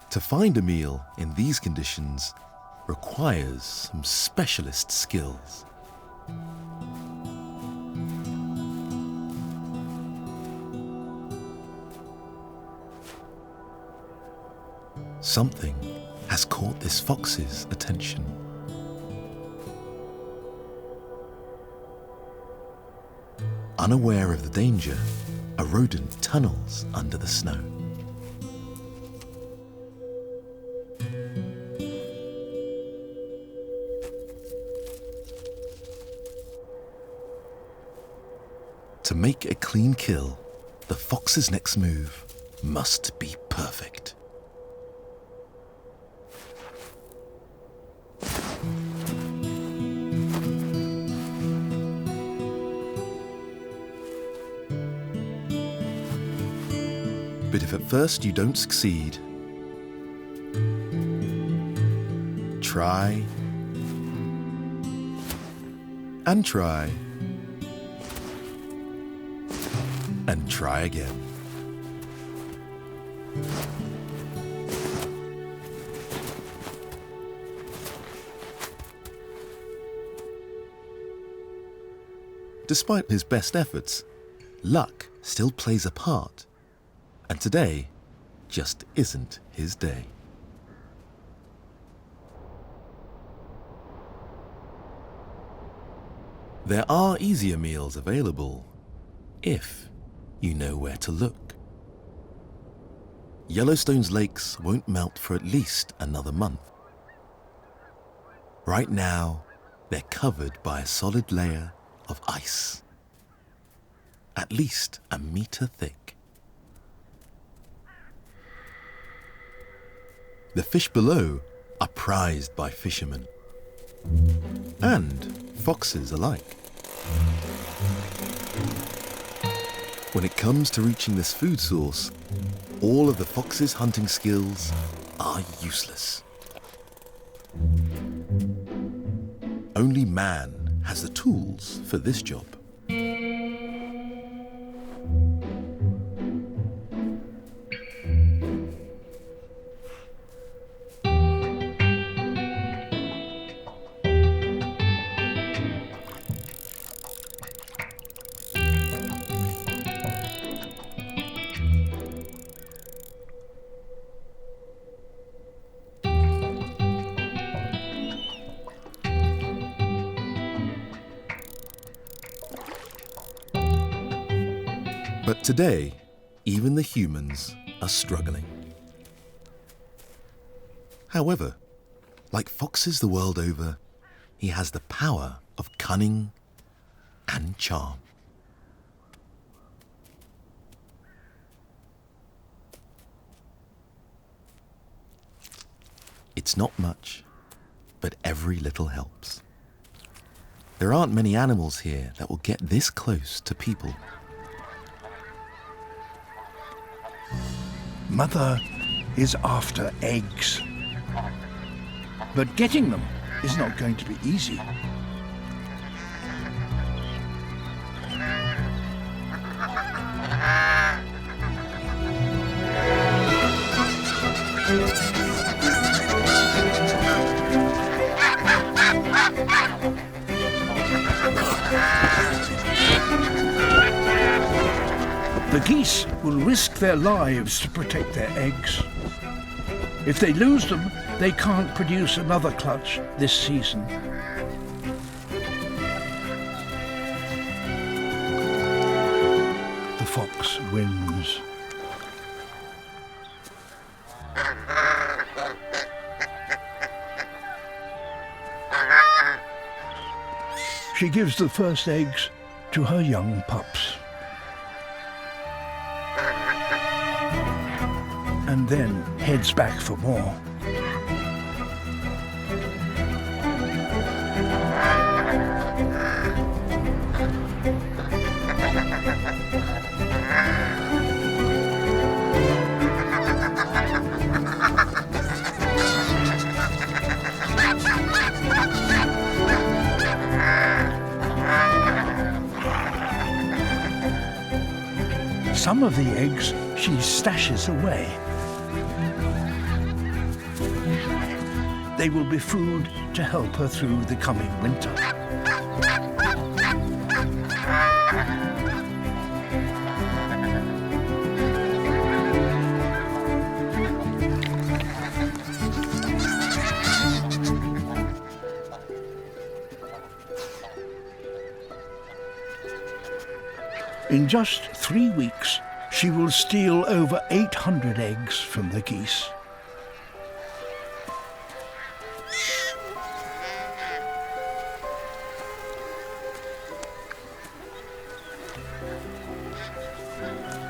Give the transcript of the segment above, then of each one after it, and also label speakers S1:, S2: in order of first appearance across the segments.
S1: To find a meal in these conditions requires some specialist skills. Something has caught this fox's attention. Unaware of the danger, a rodent tunnels under the snow. To make a clean kill, the fox's next move must be perfect. But if at first you don't succeed, try and try and try again. Despite his best efforts, luck still plays a part, and today just isn't his day. There are easier meals available if you know where to look. Yellowstone's lakes won't melt for at least another month. Right now, they're covered by a solid layer of ice, at least a meter thick. The fish below are prized by fishermen and foxes alike. When it comes to reaching this food source, all of the fox's hunting skills are useless. Only man has the tools for this job. But today, even the humans are struggling. However, like foxes the world over, he has the power of cunning and charm. It's not much, but every little helps. There aren't many animals here that will get this close to people.
S2: Mother is after eggs. But getting them is not going to be easy. The geese will risk their lives to protect their eggs. If they lose them, they can't produce another clutch this season. The fox wins. She gives the first eggs to her young pups. And then heads back for more. Some of the eggs she stashes away. They will be food to help her through the coming winter. In just 3 weeks, she will steal over 800 eggs from the geese.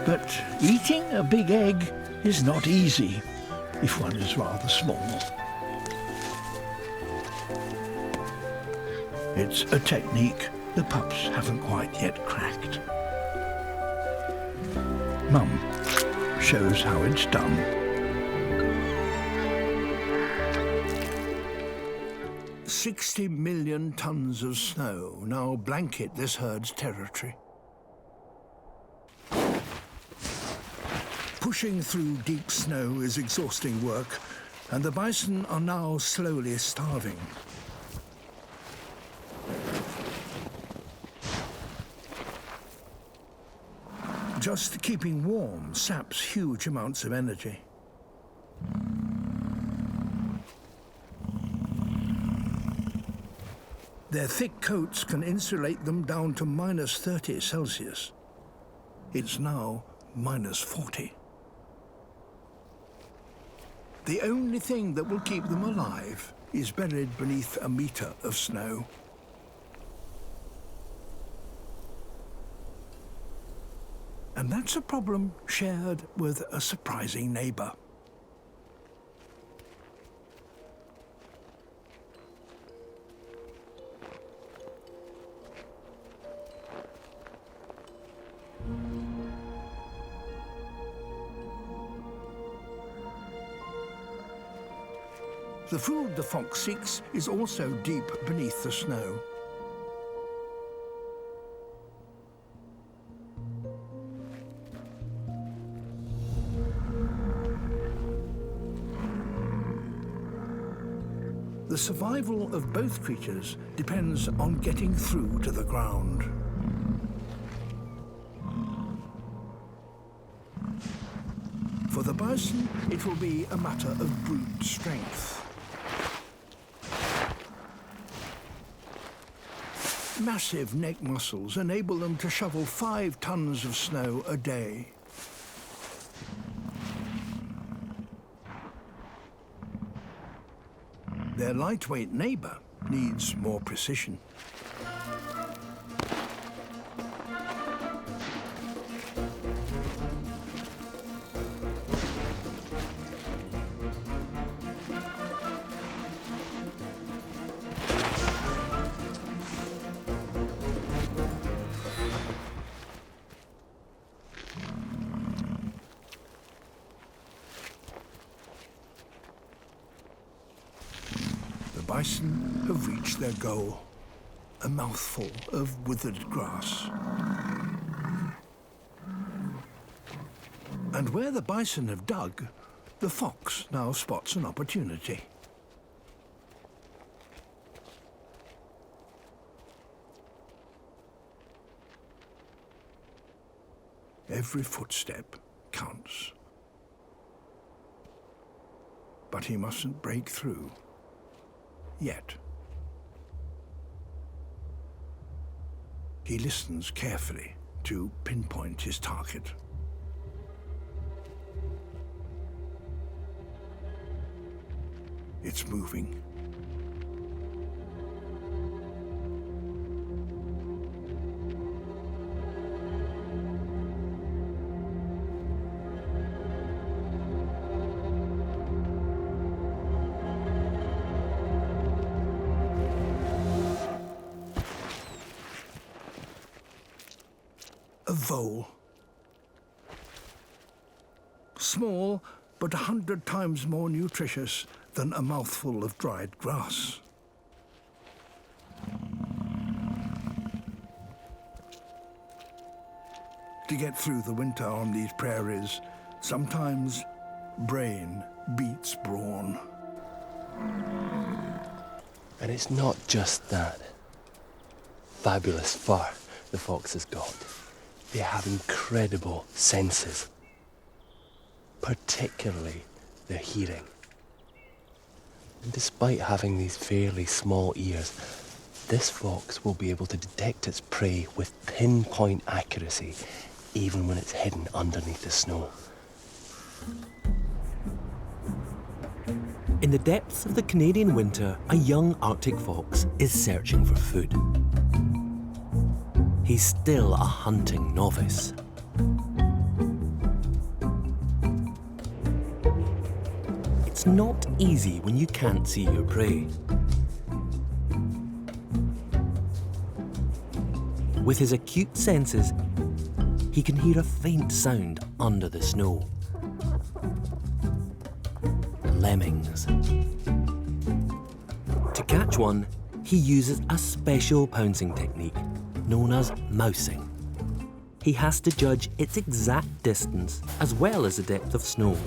S2: But eating a big egg is not easy if one is rather small. It's a technique the pups haven't quite yet cracked. Mum shows how it's done. "60 million tons of snow now blanket this herd's territory. Pushing through deep snow is exhausting work, and the bison are now slowly starving. Just keeping warm saps huge amounts of energy. Their thick coats can insulate them down to -30 Celsius. It's now -40. The only thing that will keep them alive is buried beneath a meter of snow. And that's a problem shared with a surprising neighbour. The food the fox seeks is also deep beneath the snow. The survival of both creatures depends on getting through to the ground. For the bison, it will be a matter of brute strength. Massive neck muscles enable them to shovel 5 tons of snow a day. Their lightweight neighbour needs more precision. The bison have reached their goal, a mouthful of withered grass. And where the bison have dug, the fox now spots an opportunity. Every footstep counts. But he mustn't break through. Yet. He listens carefully to pinpoint his target. It's moving. A vole. Small, but 100 times more nutritious than a mouthful of dried grass. To get through the winter on these prairies, sometimes brain beats brawn.
S3: And it's not just that fabulous fur the fox has got. They have incredible senses, particularly their hearing. And despite having these fairly small ears, this fox will be able to detect its prey with pinpoint accuracy, even when it's hidden underneath the snow.
S4: In the depths of the Canadian winter, a young Arctic fox is searching for food. He's still a hunting novice. It's not easy when you can't see your prey. With his acute senses, he can hear a faint sound under the snow. Lemmings. To catch one, he uses a special pouncing technique known as mousing. He has to judge its exact distance as well as the depth of snow.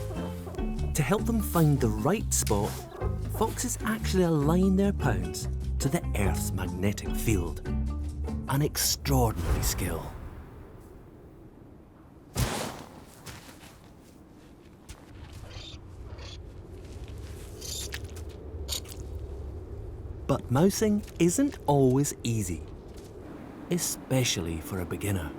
S4: To help them find the right spot, foxes actually align their pounce to the Earth's magnetic field. An extraordinary skill. But mousing isn't always easy, especially for a beginner.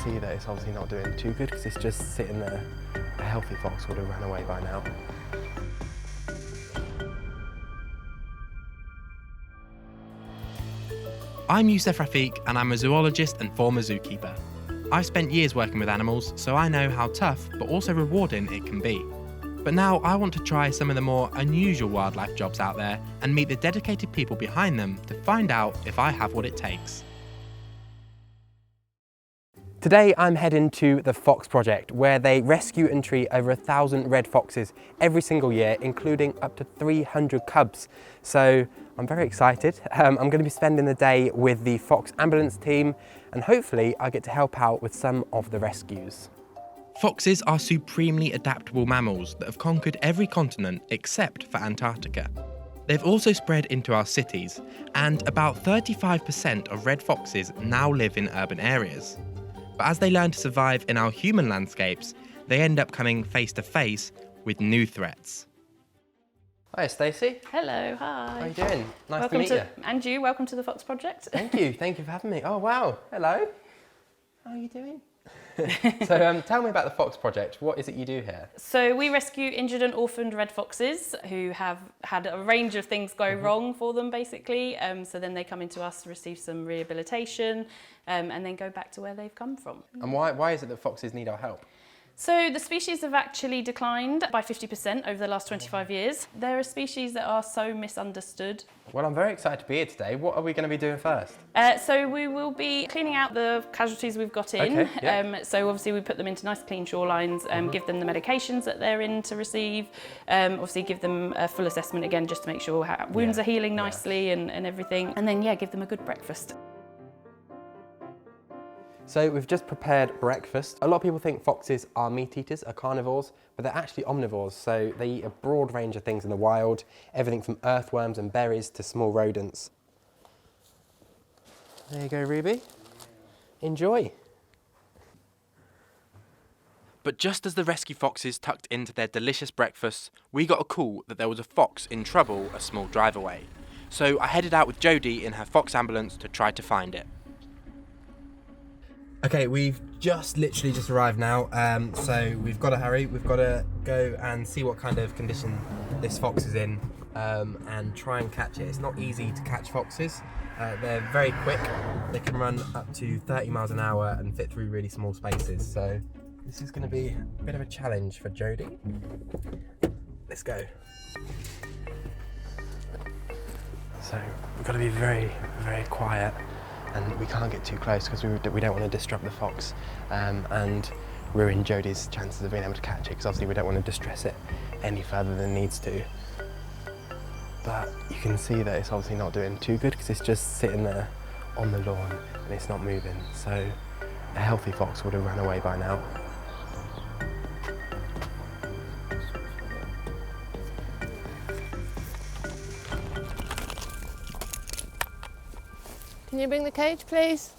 S3: See that it's obviously not doing too good because it's just sitting there. A healthy fox would have ran away by now.
S5: I'm Youssef Rafiq and I'm a zoologist and former zookeeper. I've spent years working with animals, so I know how tough but also rewarding it can be. But now I want to try some of the more unusual wildlife jobs out there and meet the dedicated people behind them to find out if I have what it takes.
S3: Today I'm heading to the Fox Project, where they rescue and treat over 1,000 red foxes every single year, including up to 300 cubs. So I'm very excited. I'm going to be spending the day with the Fox ambulance team, and hopefully I get to help out with some of the rescues.
S5: Foxes are supremely adaptable mammals that have conquered every continent except for Antarctica. They've also spread into our cities, and about 35% of red foxes now live in urban areas. But as they learn to survive in our human landscapes, they end up coming face to face with new threats.
S3: Hi Stacey.
S6: Hello, hi.
S3: How are you doing? Nice
S6: welcome
S3: to meet you.
S6: And you, welcome to the Fox Project.
S3: Thank you for having me. Oh wow, hello. How are you doing? So tell me about the Fox Project. What is it you do here?
S6: So we rescue injured and orphaned red foxes who have had a range of things go wrong for them basically. So then they come into us to receive some rehabilitation and then go back to where they've come from.
S3: And why is it that foxes need our help?
S6: So the species have actually declined by 50% over the last 25 years. They're a species that are so misunderstood.
S3: Well, I'm very excited to be here today. What are we going to be doing first?
S6: So we will be cleaning out the casualties we've got in.
S3: Okay, yeah.
S6: So obviously we put them into nice clean shorelines, give them the medications that they're in to receive, obviously give them a full assessment again just to make sure wounds are healing nicely and everything. And then, give them a good breakfast.
S3: So we've just prepared breakfast. A lot of people think foxes are meat eaters, are carnivores, but they're actually omnivores. So they eat a broad range of things in the wild, everything from earthworms and berries to small rodents. There you go, Ruby. Enjoy.
S5: But just as the rescue foxes tucked into their delicious breakfasts, we got a call that there was a fox in trouble a small drive away. So I headed out with Jodie in her Fox ambulance to try to find it.
S3: Okay, we've literally just arrived now, so we've got to hurry. We've got to go and see what kind of condition this fox is in and try and catch it. It's not easy to catch foxes. They're very quick. They can run up to 30 miles an hour and fit through really small spaces. So this is going to be a bit of a challenge for Jodie. Let's go. So we've got to be very, very quiet. And we can't get too close because we don't want to disrupt the fox. And ruin Jodie's chances of being able to catch it, because obviously we don't want to distress it any further than it needs to. But you can see that it's obviously not doing too good because it's just sitting there on the lawn and it's not moving. So a healthy fox would have run away by now.
S7: Can you bring the cage, please?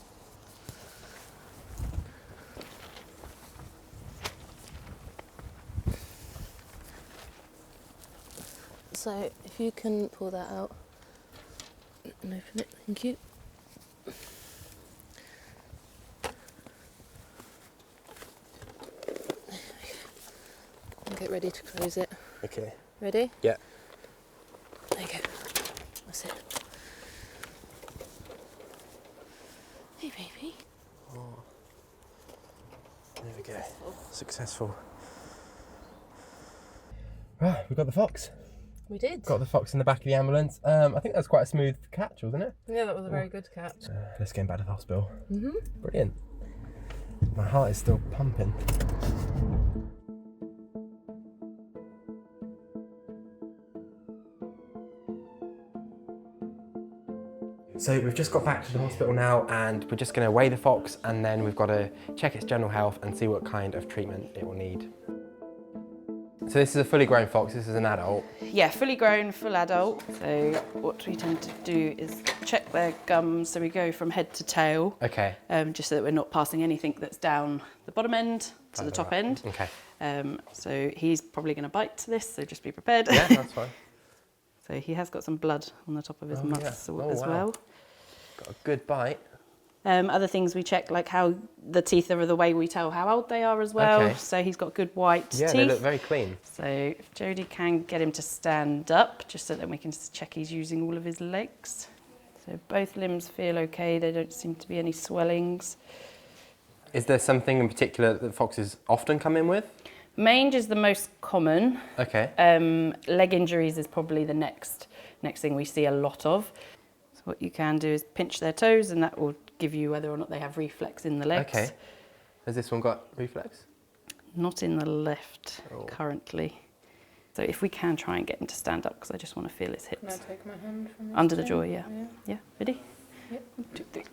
S7: So, if you can pull that out and open it, thank you. And get ready to close it.
S3: Okay.
S7: Ready?
S3: Yeah.
S7: There you go. That's it. Hey, baby.
S3: Oh. There we go. Successful. Right, we've got the fox.
S7: We did.
S3: Got the fox in the back of the ambulance. I think that's quite a smooth catch, wasn't it?
S7: Yeah, that was a very good catch.
S3: Let's get him back to the hospital. Brilliant. My heart is still pumping. So we've just got back to the hospital now and we're just going to weigh the fox and then we've got to check its general health and see what kind of treatment it will need. So this is a fully grown fox, this is an adult.
S6: Yeah, fully grown, full adult. So what we tend to do is check their gums, so we go from head to tail.
S3: Okay.
S6: Just so that we're not passing anything that's down the bottom end to the top end.
S3: Okay.
S6: So he's probably going to bite this, so just be prepared.
S3: Yeah, that's fine.
S6: So he has got some blood on the top of his mouth as
S3: wow.
S6: well.
S3: Got a good bite.
S6: Other things we check, like how the teeth are the way we tell how old they are as well.
S3: Okay.
S6: So he's got good white teeth.
S3: Yeah, they look very clean.
S6: So if Jodie can get him to stand up, just so that we can check he's using all of his legs. So both limbs feel okay, there don't seem to be any swellings.
S3: Is there something in particular that foxes often come in with?
S6: Mange is the most common.
S3: Okay.
S6: Leg injuries is probably the next thing we see a lot of. So what you can do is pinch their toes and that will give you whether or not they have reflex in the legs.
S3: Okay. Has this one got reflex?
S6: Not in the left currently. So if we can try and get him to stand up, because I just want to feel his hips.
S7: Can I take my hand from
S6: Under the jaw, yeah. Yeah, ready?
S7: Yep.
S6: 1, 2, 3.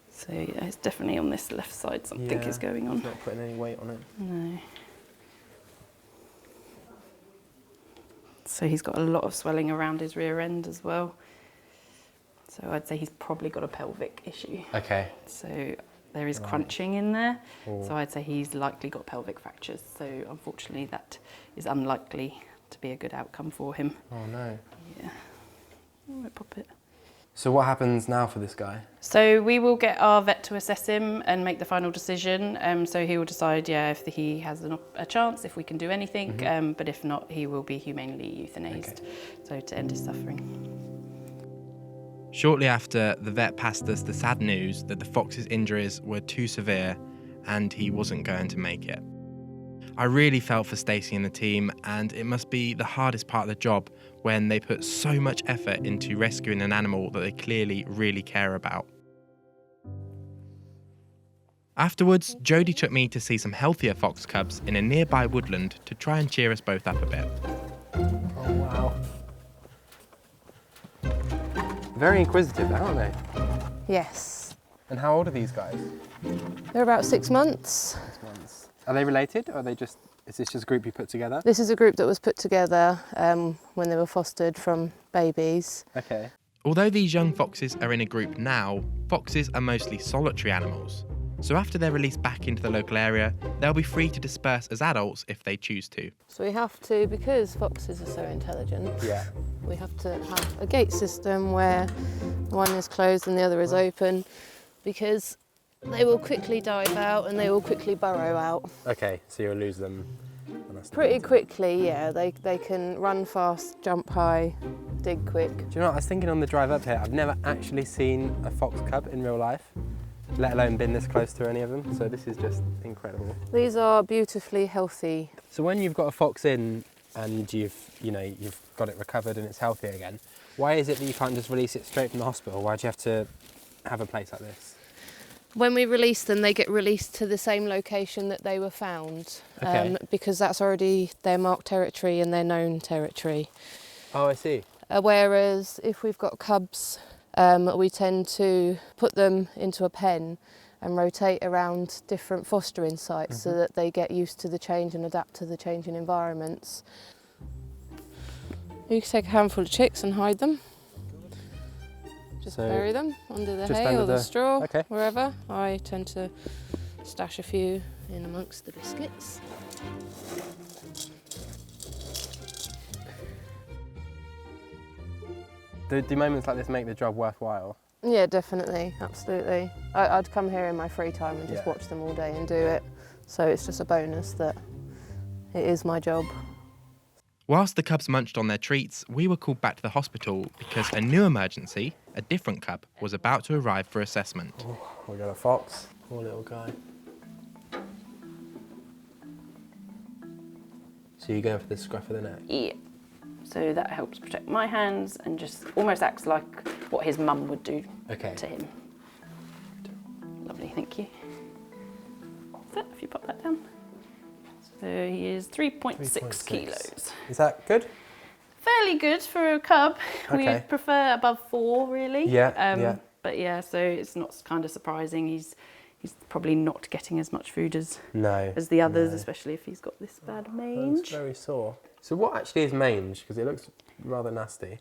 S6: So yeah, it's definitely on this left side something is going on.
S3: It's not putting any weight on it.
S6: No. So he's got a lot of swelling around his rear end as well. So I'd say he's probably got a pelvic issue.
S3: Okay.
S6: So there is crunching in there. So I'd say he's likely got pelvic fractures. So unfortunately that is unlikely to be a good outcome for him.
S3: Oh no.
S6: Yeah. I might pop it.
S3: So what happens now for this guy?
S6: So we will get our vet to assess him and make the final decision. So he will decide, if he has a chance, if we can do anything. But if not, he will be humanely euthanized. So to end his suffering.
S5: Shortly after, the vet passed us the sad news that the fox's injuries were too severe and he wasn't going to make it. I really felt for Stacey and the team, and it must be the hardest part of the job when they put so much effort into rescuing an animal that they clearly really care about. Afterwards, Jodie took me to see some healthier fox cubs in a nearby woodland to try and cheer us both up a bit.
S3: Oh wow. Very inquisitive, aren't they?
S7: Yes.
S3: And how old are these guys?
S7: They're about 6 months.
S3: 6 months. Are they related, or are they just? Is this just a group you put together?
S7: This is a group that was put together when they were fostered from babies.
S3: Okay.
S5: Although these young foxes are in a group now, foxes are mostly solitary animals. So after they're released back into the local area, they'll be free to disperse as adults if they choose to.
S7: So we have to, because foxes are so intelligent, we have to have a gate system where one is closed and the other is open, because they will quickly dive out and they will quickly burrow out.
S3: Okay, so you'll lose them.
S7: Pretty quickly, yeah. They can run fast, jump high, dig quick.
S3: Do you know what, I was thinking on the drive up here, I've never actually seen a fox cub in real life, let alone been this close to any of them, so this is just incredible.
S7: These are beautifully healthy.
S3: So when you've got a fox in and you've got it recovered and it's healthy again, why is it that you can't just release it straight from the hospital? Why do you have to have a place like this?
S7: When we release them, they get released to the same location that they were found,
S3: Okay.
S7: because that's already their marked territory and their known territory.
S3: Oh, I see.
S7: Whereas if we've got cubs, we tend to put them into a pen and rotate around different fostering sites so that they get used to the change and adapt to the changing environments. You can take a handful of chicks and hide them. Just bury them under the hay or the straw, wherever. I tend to stash a few in amongst the biscuits.
S3: Do moments like this make the job worthwhile?
S7: Yeah, definitely, absolutely. I'd come here in my free time and just watch them all day and do it. So it's just a bonus that it is my job.
S5: Whilst the cubs munched on their treats, we were called back to the hospital because a new emergency, a different cub, was about to arrive for assessment.
S3: Oh, we got a fox. Poor little guy. So you're going for the scruff of the neck?
S6: Yeah. So that helps protect my hands and just almost acts like what his mum would do to him. Lovely, thank you. So if you pop that down. So he is 3.6 kilos.
S3: Is that good?
S6: Fairly good for a cub. We would prefer above 4, really.
S3: Yeah,
S6: But yeah, so it's not kind of surprising. He's probably not getting as much food as the others, especially if he's got this bad mange.
S3: It's very sore. So what actually is mange? Because it looks rather nasty.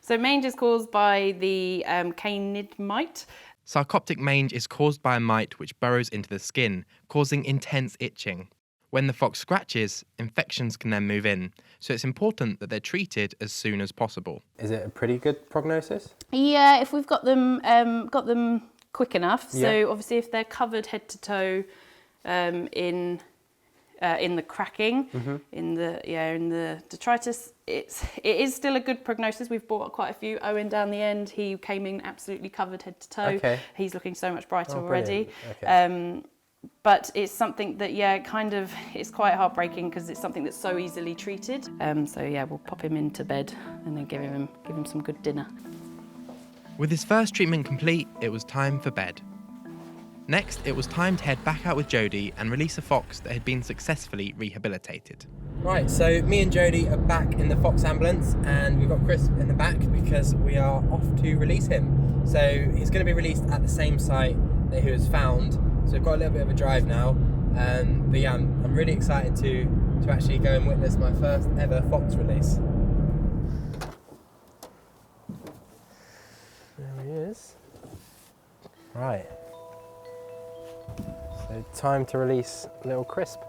S6: So mange is caused by the canid mite.
S5: Sarcoptic mange is caused by a mite which burrows into the skin, causing intense itching. When the fox scratches, infections can then move in, so it's important that they're treated as soon as possible.
S3: Is it a pretty good prognosis?
S6: Yeah, if we've got them quick enough. So obviously, if they're covered head to toe in the cracking, in the detritus, it is still a good prognosis. We've brought quite a few. Owen down the end, he came in absolutely covered head to toe. He's looking so much brighter already. But it's something that, it's quite heartbreaking because it's something that's so easily treated. So yeah, we'll pop him into bed and then give him some good dinner.
S5: With his first treatment complete, it was time for bed. Next, it was time to head back out with Jodie and release a fox that had been successfully rehabilitated.
S3: Right, so me and Jodie are back in the fox ambulance and we've got Chris in the back because we are off to release him. So he's going to be released at the same site that he was found. So we've got a little bit of a drive now, but yeah, I'm really excited to actually go and witness my first ever fox release. There he is. Right. So time to release little Crisp.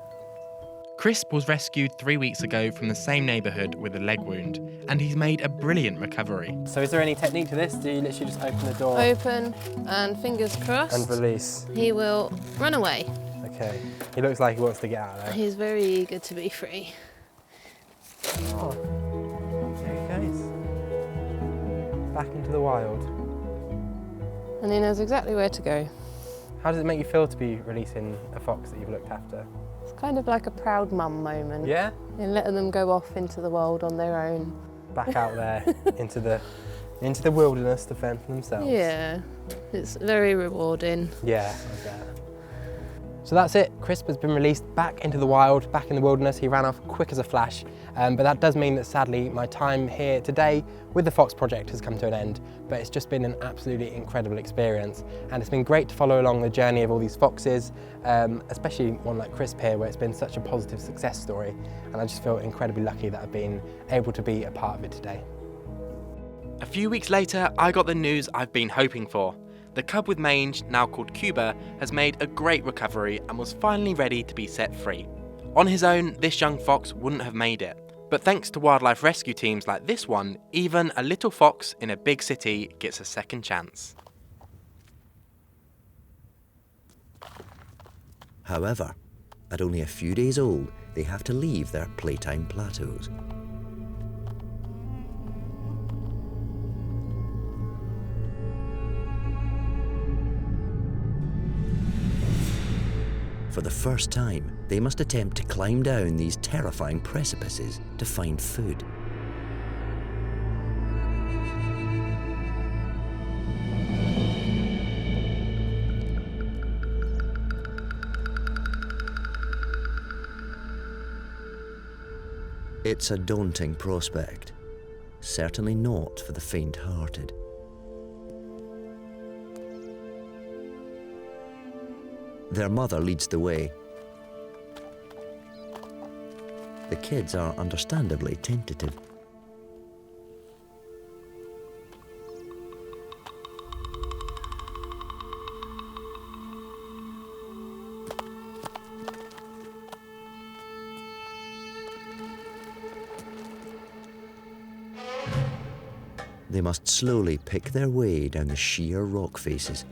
S5: Crisp was rescued 3 weeks ago from the same neighbourhood with a leg wound, and he's made a brilliant recovery.
S3: So is there any technique to this? Do you literally just open the door?
S7: Open and fingers crossed.
S3: And release.
S7: He will run away.
S3: Okay. He looks like he wants to get out of there.
S7: He's very eager to be free.
S3: Oh. There he goes. Back into the wild.
S7: And he knows exactly where to go.
S3: How does it make you feel to be releasing a fox that you've looked after?
S7: It's kind of like a proud mum moment.
S3: Yeah?
S7: And letting them go off into the world on their own.
S3: Back out there into the wilderness to fend for themselves.
S7: Yeah, it's very rewarding.
S3: Yeah, I bet. So that's it. Crisp has been released back into the wild, back in the wilderness. He ran off quick as a flash, but that does mean that sadly my time here today with the Fox Project has come to an end, but it's just been an absolutely incredible experience, and it's been great to follow along the journey of all these foxes, especially one like Crisp here, where it's been such a positive success story, and I just feel incredibly lucky that I've been able to be a part of it today.
S5: A few weeks later, I got the news I've been hoping for. The cub with mange, now called Cuba, has made a great recovery and was finally ready to be set free. On his own, this young fox wouldn't have made it. But thanks to wildlife rescue teams like this one, even a little fox in a big city gets a second chance.
S8: However, at only a few days old, they have to leave their playtime plateaus. For the first time, they must attempt to climb down these terrifying precipices to find food. It's a daunting prospect, certainly not for the faint-hearted. Their mother leads the way. The kids are understandably tentative. They must slowly pick their way down the sheer rock faces.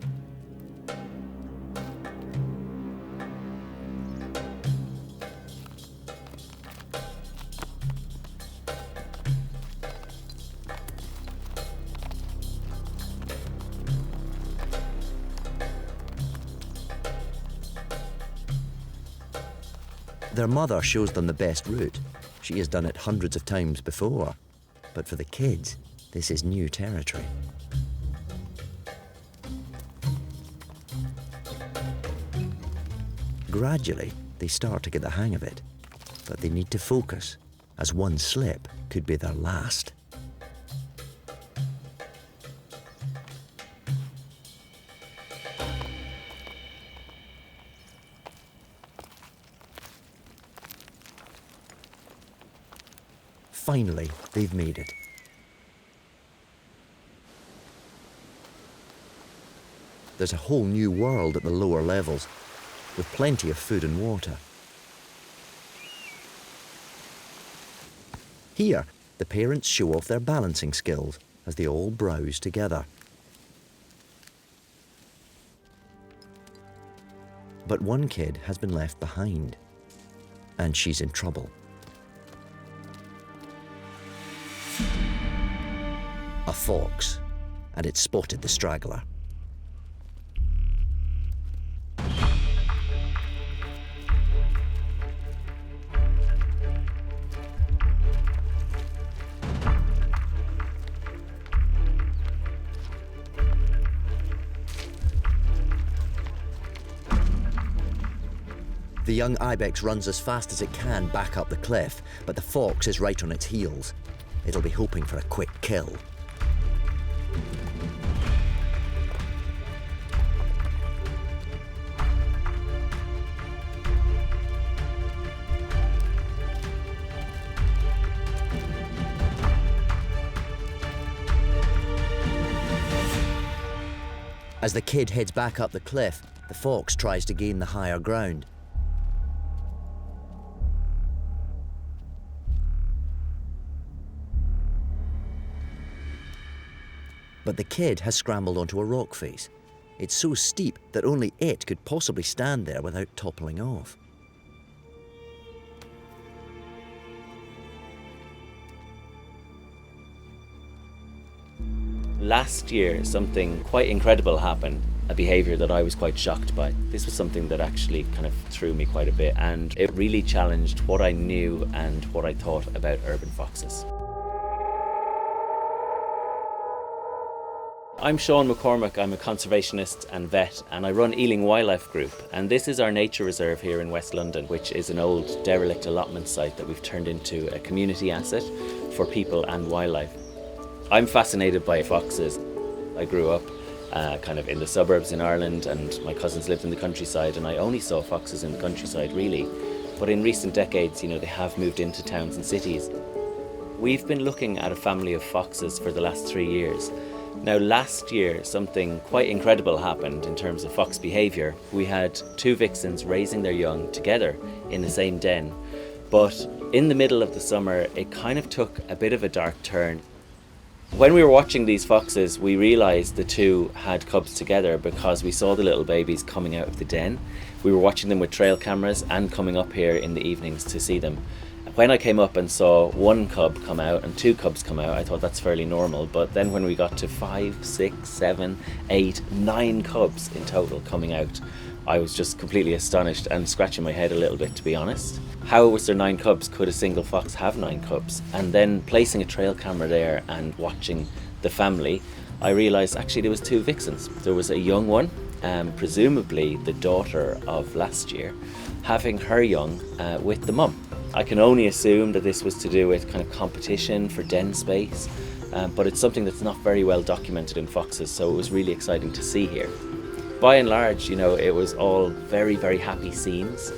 S8: Their mother shows them the best route. She has done it hundreds of times before. But for the kids, this is new territory. Gradually, they start to get the hang of it, but they need to focus, as one slip could be their last. Finally, they've made it. There's a whole new world at the lower levels, with plenty of food and water. Here, the parents show off their balancing skills as they all browse together. But one kid has been left behind, and she's in trouble. A fox, and it spotted the straggler. The young ibex runs as fast as it can back up the cliff, but the fox is right on its heels. It'll be hoping for a quick kill. As the kid heads back up the cliff, the fox tries to gain the higher ground. But the kid has scrambled onto a rock face. It's so steep that only it could possibly stand there without toppling off.
S9: Last year, something quite incredible happened, a behaviour that I was quite shocked by. This was something that actually kind of threw me quite a bit, and it really challenged what I knew and what I thought about urban foxes. I'm Sean McCormack, I'm a conservationist and vet, and I run Ealing Wildlife Group, and this is our nature reserve here in West London, which is an old derelict allotment site that we've turned into a community asset for people and wildlife. I'm fascinated by foxes. I grew up kind of in the suburbs in Ireland, and my cousins lived in the countryside, and I only saw foxes in the countryside really. But in recent decades, you know, they have moved into towns and cities. We've been looking at a family of foxes for the last 3 years. Now last year, something quite incredible happened in terms of fox behaviour. We had 2 vixens raising their young together in the same den. But in the middle of the summer, it kind of took a bit of a dark turn. When we were watching these foxes, we realised the 2 had cubs together because we saw the little babies coming out of the den. We were watching them with trail cameras and coming up here in the evenings to see them. When I came up and saw 1 cub come out and 2 cubs come out, I thought that's fairly normal. But then when we got to 5, 6, 7, 8, 9 cubs in total coming out, I was just completely astonished and scratching my head a little bit, to be honest. How was there 9 cubs? Could a single fox have 9 cubs? And then placing a trail camera there and watching the family, I realised actually there was 2 vixens. There was a young one presumably the daughter of last year, having her young with the mum. I can only assume that this was to do with kind of competition for den space, but it's something that's not very well documented in foxes, so it was really exciting to see here. By and large, it was all very, very happy scenes.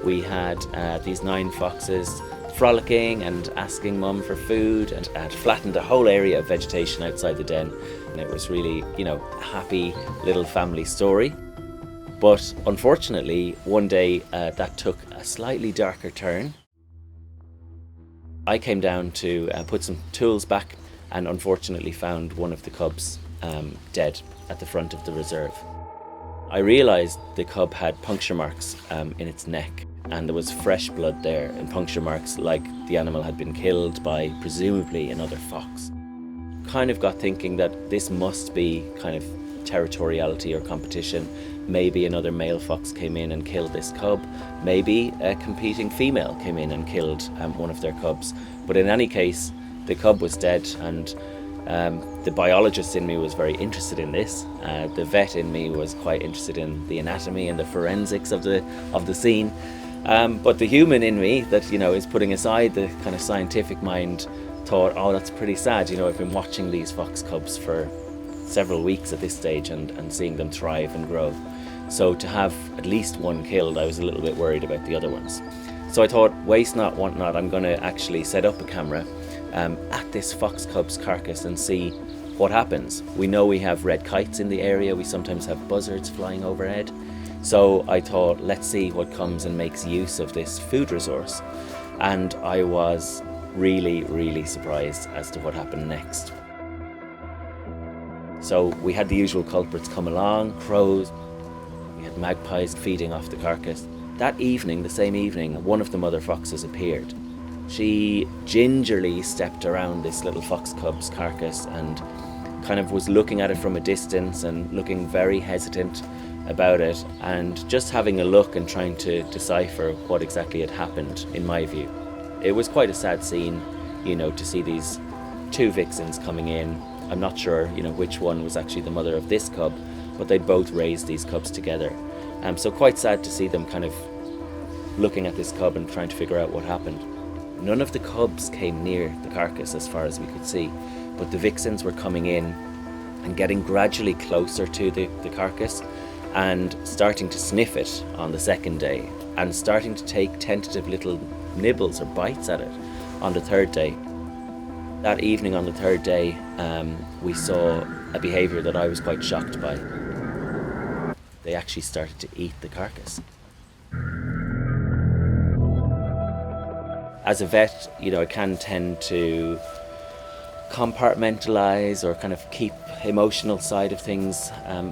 S9: We had these 9 foxes frolicking and asking mum for food, and had flattened a whole area of vegetation outside the den, and it was really, a happy little family story. But unfortunately, one day that took a slightly darker turn. I came down to put some tools back and unfortunately found one of the cubs dead at the front of the reserve. I realised the cub had puncture marks in its neck, and there was fresh blood there and puncture marks like the animal had been killed by presumably another fox. Kind of got thinking that this must be kind of territoriality or competition. Maybe another male fox came in and killed this cub. Maybe a competing female came in and killed one of their cubs. But in any case, the cub was dead, and the biologist in me was very interested in this. The vet in me was quite interested in the anatomy and the forensics of the scene. But the human in me that is putting aside the kind of scientific mind thought, oh, that's pretty sad. I've been watching these fox cubs for several weeks at this stage and seeing them thrive and grow. So to have at least one killed, I was a little bit worried about the other ones. So I thought, waste not, want not, I'm going to actually set up a camera at this fox cub's carcass and see what happens. We know we have red kites in the area, we sometimes have buzzards flying overhead. So I thought, let's see what comes and makes use of this food resource. And I was really, really surprised as to what happened next. So we had the usual culprits come along, crows, we had magpies feeding off the carcass. That evening, the same evening, one of the mother foxes appeared. She gingerly stepped around this little fox cub's carcass and kind of was looking at it from a distance and looking very hesitant about it, and just having a look and trying to decipher what exactly had happened, in my view. It was quite a sad scene, to see these 2 vixens coming in. I'm not sure, which one was actually the mother of this cub, but they'd both raised these cubs together. So quite sad to see them kind of looking at this cub and trying to figure out what happened. None of the cubs came near the carcass as far as we could see, but the vixens were coming in and getting gradually closer to the carcass and starting to sniff it on the second day and starting to take tentative little nibbles or bites at it on the third day. That evening on the third day, we saw a behaviour that I was quite shocked by. They actually started to eat the carcass. As a vet, I can tend to compartmentalise or kind of keep emotional side of things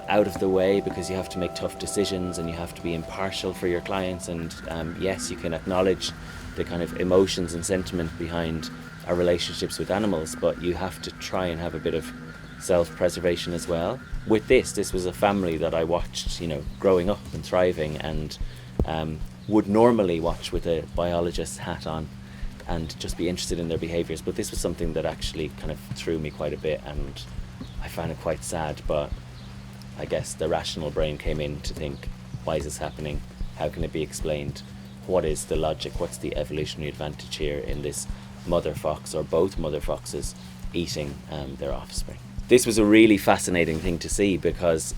S9: out of the way, because you have to make tough decisions and you have to be impartial for your clients, and yes, you can acknowledge the kind of emotions and sentiment behind our relationships with animals, but you have to try and have a bit of self-preservation as well. With this was a family that I watched, growing up and thriving, and would normally watch with a biologist's hat on and just be interested in their behaviours, but this was something that actually kind of threw me quite a bit, and I found it quite sad. But I guess the rational brain came in to think, why is this happening? How can it be explained? What is the logic? What's the evolutionary advantage here in this mother fox, or both mother foxes, eating their offspring? This was a really fascinating thing to see, because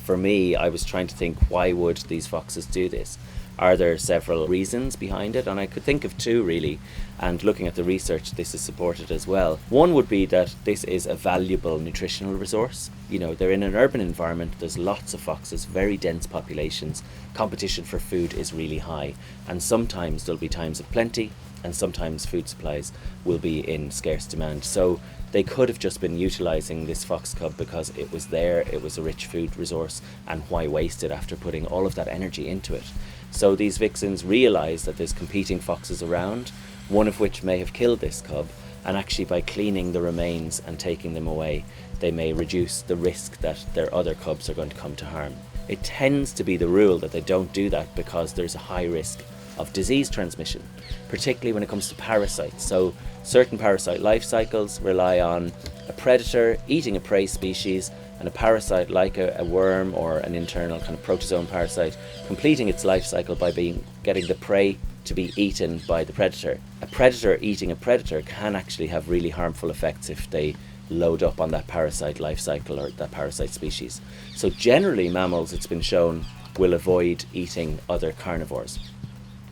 S9: for me, I was trying to think, why would these foxes do this? Are there several reasons behind it? And I could think of 2 really, and looking at the research, this is supported as well. One would be that this is a valuable nutritional resource. They're in an urban environment, there's lots of foxes, very dense populations, competition for food is really high, and sometimes there'll be times of plenty, and sometimes food supplies will be in scarce demand. So they could have just been utilising this fox cub because it was there, it was a rich food resource, and why waste it after putting all of that energy into it? So these vixens realise that there's competing foxes around, one of which may have killed this cub, and actually by cleaning the remains and taking them away, they may reduce the risk that their other cubs are going to come to harm. It tends to be the rule that they don't do that because there's a high risk of disease transmission, particularly when it comes to parasites. So certain parasite life cycles rely on a predator eating a prey species And a parasite like a worm or an internal kind of protozoan parasite completing its life cycle by getting the prey to be eaten by the predator. A predator eating a predator can actually have really harmful effects if they load up on that parasite life cycle or that parasite species. So generally mammals, it's been shown, will avoid eating other carnivores.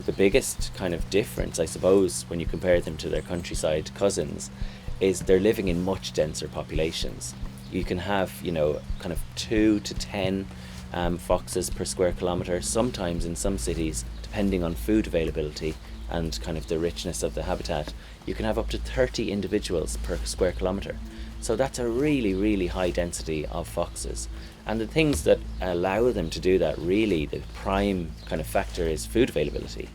S9: The biggest kind of difference, I suppose, when you compare them to their countryside cousins, is they're living in much denser populations. You can have, kind of 2 to 10 foxes per square kilometre. Sometimes in some cities, depending on food availability and kind of the richness of the habitat, you can have up to 30 individuals per square kilometre. So that's a really, really high density of foxes. And the things that allow them to do that, really, the prime kind of factor is food availability.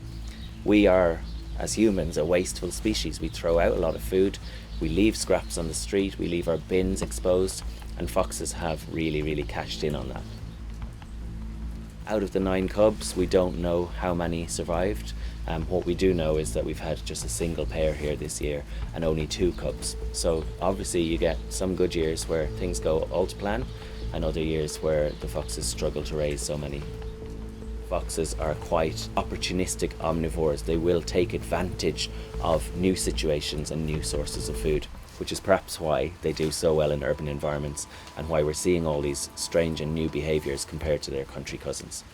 S9: We are, as humans, a wasteful species. We throw out a lot of food, we leave scraps on the street, we leave our bins exposed, and foxes have really, really cashed in on that. Out of the 9 cubs, we don't know how many survived. What we do know is that we've had just a single pair here this year and only 2 cubs. So obviously you get some good years where things go all to plan and other years where the foxes struggle to raise so many. Foxes are quite opportunistic omnivores. They will take advantage of new situations and new sources of food, which is perhaps why they do so well in urban environments and why we're seeing all these strange and new behaviours compared to their country cousins.